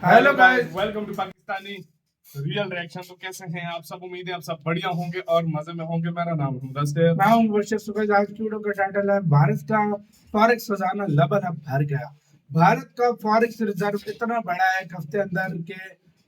Hello guys, welcome to Pakistani real reaction. तो कैसे हैं आप सब? उम्मीद है आप सब बढ़िया होंगे और मजे में होंगे। मेरा नाम है मुदस्सिर। मैं हूं वर्षा सुबह। आज की वीडियो का टाइटल है भारत का फॉरेक्स खजाना लबालब भर गया। भारत का फॉरेक्स रिजर्व इतना बड़ा है कि हफ्ते अंदर के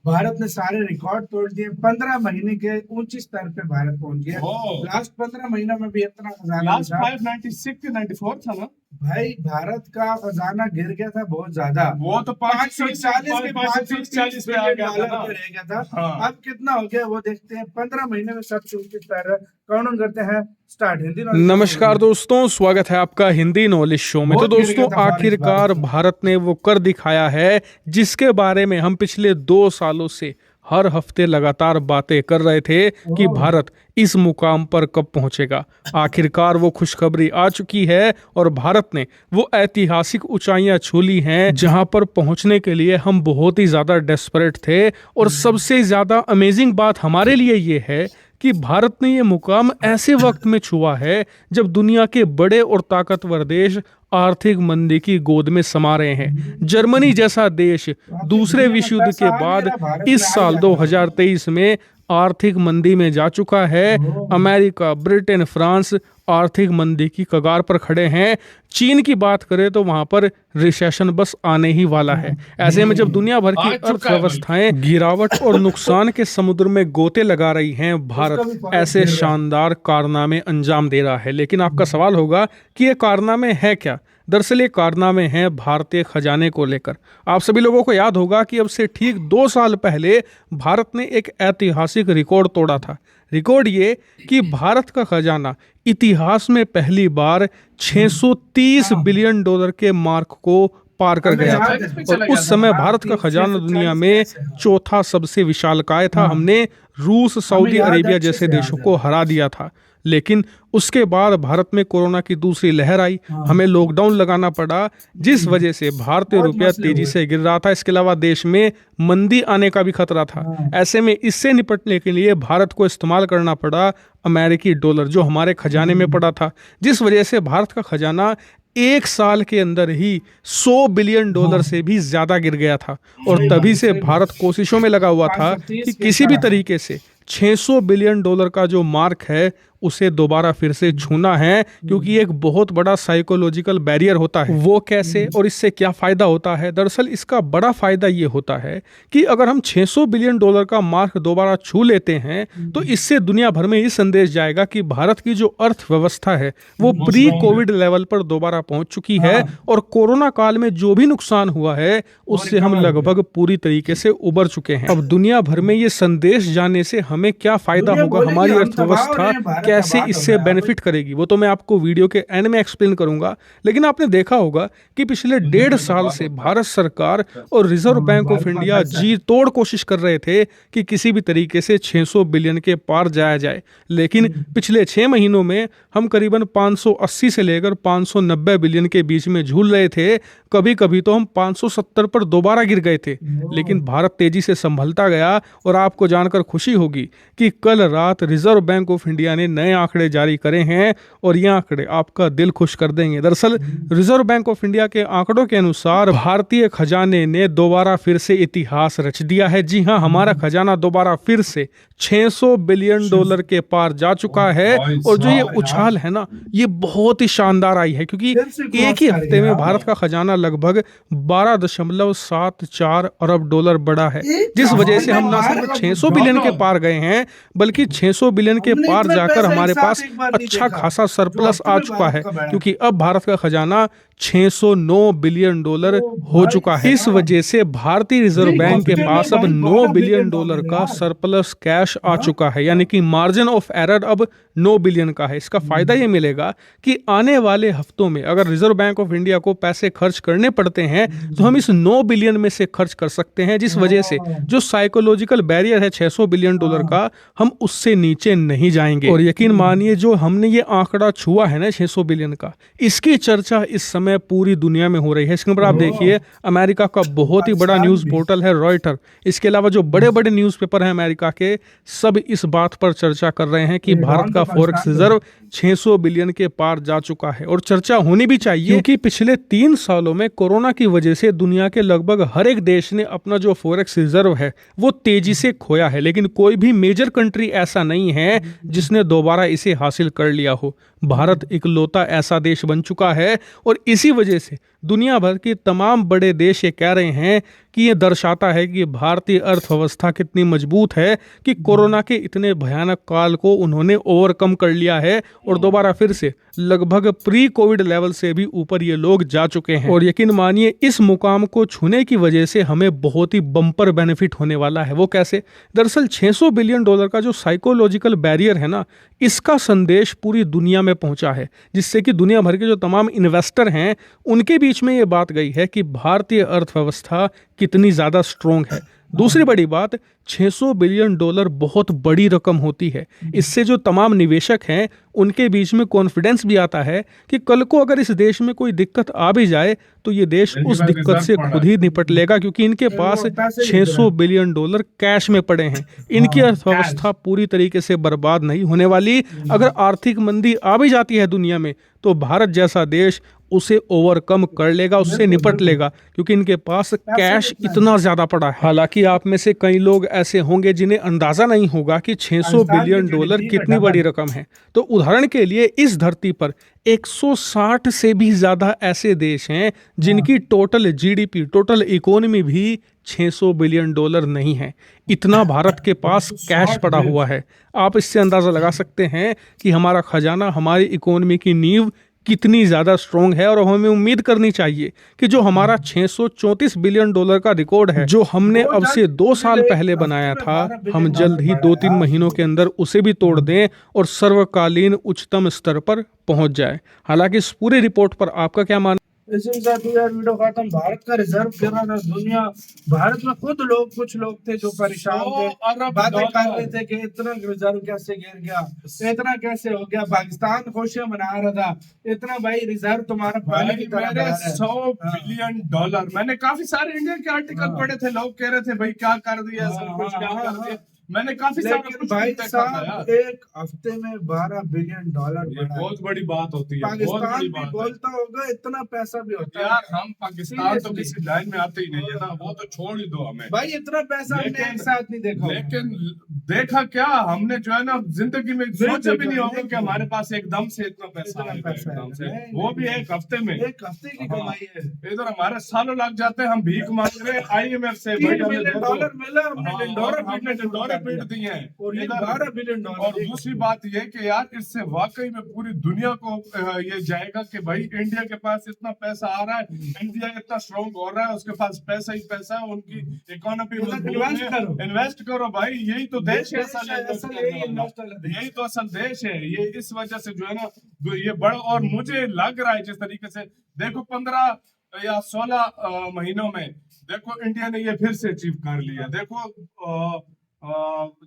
भारत ने सारे रिकॉर्ड तोड़ दिए। 15 महीने के ऊंची स्तर पे भारत पहुंच गया। लास्ट 15 महीनों में भी इतना खजाना लास्ट 596 94 था ना भाई। भारत का खजाना गिर गया था बहुत ज्यादा। वो तो 540 के 540 पे आ गया था ना। रह गया था। हाँ। अब कितना हो गया वो देखते हैं। 15 महीने में सबसे ऊंची स्तर काउंट करते हैं। स्टार्ट हिंदी नमस्कार दोस्तों, स्वागत है आपका हिंदी नॉलेज शो में। तो दोस्तों, आखिरकार भारत ने वो कर दिखाया है जिसके बारे में हम पिछले 2 सालों से हर हफ्ते लगातार बातें कर रहे थे कि भारत इस मुकाम पर कब पहुंचेगा। आखिरकार वो खुशखबरी आ चुकी है और भारत ने वो ऐतिहासिक ऊंचाइयां छू ली हैं जहां पर पहुंचने के लिए हम बहुत ही ज्यादा डेस्परेट थे। और सबसे ज्यादा अमेजिंग बात हमारे लिए ये है कि भारत ने ये मुकाम ऐसे वक्त में छुआ है जब दुनिया के बड़े और ताकतवर देश आर्थिक मंदी की गोद में समा रहे हैं। जर्मनी जैसा देश दूसरे विश्व युद्ध के बाद इस साल 2023 में आर्थिक मंदी में जा चुका है। अमेरिका, ब्रिटेन, फ्रांस आर्थिक मंदी की कगार पर खड़े हैं। चीन की बात करें तो वहां पर रिसेशन बस आने ही वाला है। ऐसे में जब दुनिया भर की अर्थव्यवस्थाएं गिरावट और नुकसान के समुद्र में गोते लगा रही हैं, भारत ऐसे शानदार कारनामे अंजाम दे रहा है। लेकिन आपका सवाल होगा कि ये कारनामे है क्या? दरअसल ये कारनामे हैं भारतीय खजाने को लेकर। आप सभी लोगों को याद होगा कि अब से ठीक 2 साल पहले भारत ने एक ऐतिहासिक रिकॉर्ड तोड़ा था। रिकॉर्ड ये कि भारत का खजाना इतिहास में पहली बार 630 बिलियन डॉलर के मार्क को पार कर गया था। और उस समय भारत का खजाना दुनिया में चौथा सबसे विशालकाय था। हमने रूस, सऊदी अरेबिया जैसे देशों को हरा दिया था। लेकिन उसके बाद भारत में कोरोना की दूसरी लहर आई। हमें लॉकडाउन लगाना पड़ा, जिस वजह से भारतीय रुपया तेजी से गिर रहा था। इसके अलावा देश में मंदी आने का भी खतरा था। ऐसे में इससे निपटने के लिए भारत को इस्तेमाल करना पड़ा अमेरिकी डॉलर, जो हमारे खजाने में पड़ा था। जिस वजह से भारत का खजाना 1 साल के अंदर ही 100 बिलियन डॉलर से भी ज्यादा गिर गया था। और तभी से भारत कोशिशों में लगा हुआ था कि किसी भी तरीके से 600 बिलियन डॉलर का जो मार्क है उसे दोबारा फिर से छूना है, क्योंकि एक बहुत बड़ा साइकोलॉजिकल बैरियर होता है। वो कैसे और इससे क्या फायदा होता है? दरअसल इसका बड़ा फायदा ये होता है कि अगर हम 600 बिलियन डॉलर का मार्क दोबारा छू लेते हैं तो इससे दुनिया भर में ये संदेश जाएगा कि भारत की जो अर्थव्यवस्था है वो प्री कोविड लेवल पर दोबारा पहुंच चुकी है। और कोरोना काल में जो भी नुकसान हुआ है उससे हम लगभग पूरी तरीके से उबर चुके हैं। अब दुनिया भर में ये संदेश जाने से हमें क्या फायदा होगा, हमारी अर्थव्यवस्था कैसे इससे बेनिफिट करेगी, वो तो मैं आपको वीडियो के एंड में एक्सप्लेन करूंगा। लेकिन आपने देखा होगा कि पिछले 1.5 साल से भारत सरकार और रिजर्व बैंक ऑफ इंडिया जी तोड़ कोशिश कर रहे थे कि किसी भी तरीके से 600 बिलियन के पार जाया जाए। लेकिन पिछले 6 महीनों में हम करीबन 580 से लेकर 590 बिलियन के बीच में झूल रहे थे। कभी कभी तो हम 570 पर दोबारा गिर गए थे। लेकिन भारत तेजी से संभलता गया। और आपको जानकर खुशी होगी कि कल रात रिजर्व बैंक ऑफ इंडिया ने नए आंकड़े जारी करे हैं और ये आंकड़े आपका दिल खुश कर देंगे। दरअसल रिजर्व बैंक ऑफ इंडिया के आंकड़ों के अनुसार भारतीय खजाने ने दोबारा फिर से इतिहास रच दिया है। जी हां, हमारा खजाना दोबारा फिर से 600 बिलियन डॉलर के पार जा चुका है। और जो ये उछाल है ना, ये बहुत ही शानदार आई है, क्योंकि एक ही हफ्ते में भारत का खजाना लगभग 12.74 अरब डॉलर बढ़ा है। जिस वजह से हम ना सिर्फ 600 बिलियन के पार गए हैं, बल्कि 600 बिलियन के पार जाकर हमारे पास अच्छा खासा सरप्लस आ चुका है, क्योंकि अब भारत का खजाना 609 बिलियन डॉलर हो चुका है। इस वजह से भारतीय रिजर्व बैंक के पास अब 9 बिलियन डॉलर का सरप्लस कैश आ चुका है, यानी कि मार्जिन ऑफ एरर अब 9 बिलियन का है। इसका फायदा ये मिलेगा कि आने वाले हफ्तों में अगर रिजर्व बैंक ऑफ इंडिया को पैसे खर्च करने पड़ते हैं तो हम इस 9 बिलियन में से खर्च कर सकते हैं। जिस वजह से जो साइकोलॉजिकल बैरियर है 600 बिलियन डॉलर का, हम उससे नीचे नहीं जाएंगे। और यकीन मानिए, जो हमने ये आंकड़ा छुआ है ना 600 बिलियन का, इसकी चर्चा इस समय समय पूरी दुनिया में हो रही है। इसके ऊपर आप देखिए, अमेरिका का बहुत ही बड़ा न्यूज़ पोर्टल है रॉयटर, इसके अलावा जो बड़े बड़े न्यूज़पेपर हैं अमेरिका के, सब इस बात पर चर्चा कर रहे हैं कि भारत का फॉरेक्स रिजर्व 600 बिलियन के पार जा चुका है। और चर्चा होनी भी चाहिए, क्योंकि पिछले 3 सालों में कोरोना की वजह से दुनिया के लगभग हर एक देश ने अपना जो फॉरेक्स रिजर्व है वो तेजी से खोया है, लेकिन कोई भी मेजर कंट्री ऐसा नहीं है जिसने दोबारा इसे हासिल कर लिया हो। भारत इकलौता ऐसा देश बन चुका है और इसी वजह से दुनिया भर के तमाम बड़े देश ये कह रहे हैं कि ये दर्शाता है कि भारतीय अर्थव्यवस्था कितनी मजबूत है कि कोरोना के इतने भयानक काल को उन्होंने ओवरकम कर लिया है और दोबारा फिर से लगभग प्री कोविड लेवल से भी ऊपर ये लोग जा चुके हैं। और यकीन मानिए, इस मुकाम को छूने की वजह से हमें बहुत ही बम्पर बेनिफिट होने वाला है। वो कैसे? दरअसल 600 बिलियन डॉलर का जो साइकोलॉजिकल बैरियर है ना, इसका संदेश पूरी दुनिया में पहुंचा है, जिससे कि दुनिया भर के जो तमाम इन्वेस्टर हैं उनके बीच में ये बात गई है कि भारतीय अर्थव्यवस्था कितनी ज़्यादा स्ट्रोंग है। दूसरी बड़ी बात, 600 बिलियन डॉलर बहुत बड़ी रकम होती है। इससे जो तमाम निवेशक हैं उनके बीच में कॉन्फिडेंस भी आता है कि कल को अगर इस देश में कोई दिक्कत आ भी जाए तो ये देश उस दिक्कत से खुद ही निपट लेगा, क्योंकि इनके पास 600 बिलियन डॉलर कैश में पड़े हैं। इनकी अर्थव्यवस्था पूरी तरीके से बर्बाद नहीं होने वाली। अगर आर्थिक मंदी आ भी जाती है दुनिया में तो भारत जैसा देश उसे ओवरकम कर लेगा, उससे निपट लेगा, क्योंकि इनके पास कैश इतना ज्यादा पड़ा है। हालांकि आप में से कई लोग ऐसे होंगे जिन्हें अंदाजा नहीं होगा कि 600 बिलियन डॉलर कितनी बड़ी रकम है। तो उदाहरण के लिए इस धरती पर 160 से भी ज्यादा ऐसे देश हैं जिनकी टोटल जीडीपी, टोटल इकोनॉमी भी 600 बिलियन डॉलर नहीं है। इतना भारत के पास कैश पड़ा हुआ है। आप इससे अंदाजा लगा सकते हैं कि हमारा खजाना, हमारी इकोनॉमी की नींव कितनी ज़्यादा स्ट्रॉन्ग है। और हमें उम्मीद करनी चाहिए कि जो हमारा 634 बिलियन डॉलर का रिकॉर्ड है, जो हमने अब से 2 साल पहले बनाया था, हम जल्द ही 2-3 महीनों के अंदर उसे भी तोड़ दें और सर्वकालीन उच्चतम स्तर पर पहुंच जाए। हालांकि इस पूरी रिपोर्ट पर आपका क्या मानना? इसी के साथ यार वीडियो खत्म। भारत का रिजर्व गिर रहा था, दुनिया भारत में खुद लोग, कुछ लोग थे जो परेशान थे, बातें कर रहे थे कि इतना रिजर्व कैसे गिर गया, इतना कैसे हो गया। पाकिस्तान खुशियां मना रहा था, इतना भाई रिजर्व तुम्हारा पानी की तरह बह रहा है। 100 बिलियन डॉलर। मैंने काफी सारे इंडिया के आर्टिकल पढ़े थे, लोग कह रहे थे भाई क्या कर दिया, सब कुछ क्या कर दिया। मैंने काफी सारा कुछ भाई देखा था साहब, यार। एक हफ्ते में 12 बिलियन डॉलर ये बहुत बड़ी बात होती है, बहुत पाकिस्तान बड़ी भी बात है। बोलता होगा, इतना पैसा भी होता है यार हम पाकिस्तान तो Seriously। किसी लाइन में आते ही नहीं है ना, वो तो छोड़ ही दो हमें। भाई, इतना पैसा हमने लेकिन- एक साथ नहीं देखा। लेकिन देखा क्या हमने, जो है ना, जिंदगी में सोचा भी नहीं होगा नहीं कि हमारे पास एकदम से इतना पैसा इतना आएगा, पैसा एकदम से, नहीं, वो भी नहीं। एक हफ्ते में। एक हफ्ते की हाँ। कमाई है। इधर हमारे सालों लग जाते हैं, हम भीख मांग रहे हैं IMF से, 3 भाई हमें बिलियन दे दो। डॉलर मिला, हमने हाँ, ढिंढोरा और हमने ढिंढोरे पीट दिए हैं। और ये इधर- 12 बिलियन डॉलर। और दूसरी बात ये कि यार इससे वाकई में पूरी दुनिया को ये जाएगा कि भाई इंडिया के पास इतना पैसा आ रहा है, इंडिया इतना स्ट्रॉन्ग हो रहा है, उसके पास पैसा ही पैसा है, उनकी इकोनॉमी इन्वेस्ट करो भाई, यही तो देश है, असल यही तो असल देश है। ये इस वजह से जो है ना ये बड़ा, और मुझे लग रहा है जिस तरीके से देखो 15 या 16 महीनों में देखो इंडिया ने ये फिर से अचीव कर लिया। देखो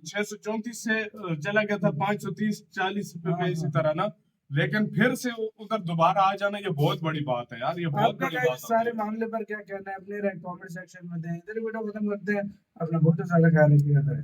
634 से चला गया था 530-40 पे इसी तरह ना, लेकिन फिर से उधर दोबारा आ जाना ये बहुत बड़ी बात है यार, ये बहुत आपका बड़ी क्या बात इस सारे मामले पर क्या कहना है? अपने कमेंट सेक्शन में दें। इधर वीडियो खत्म करते हैं। अपना बहुत ज्यादा ख्याल रखिएगा।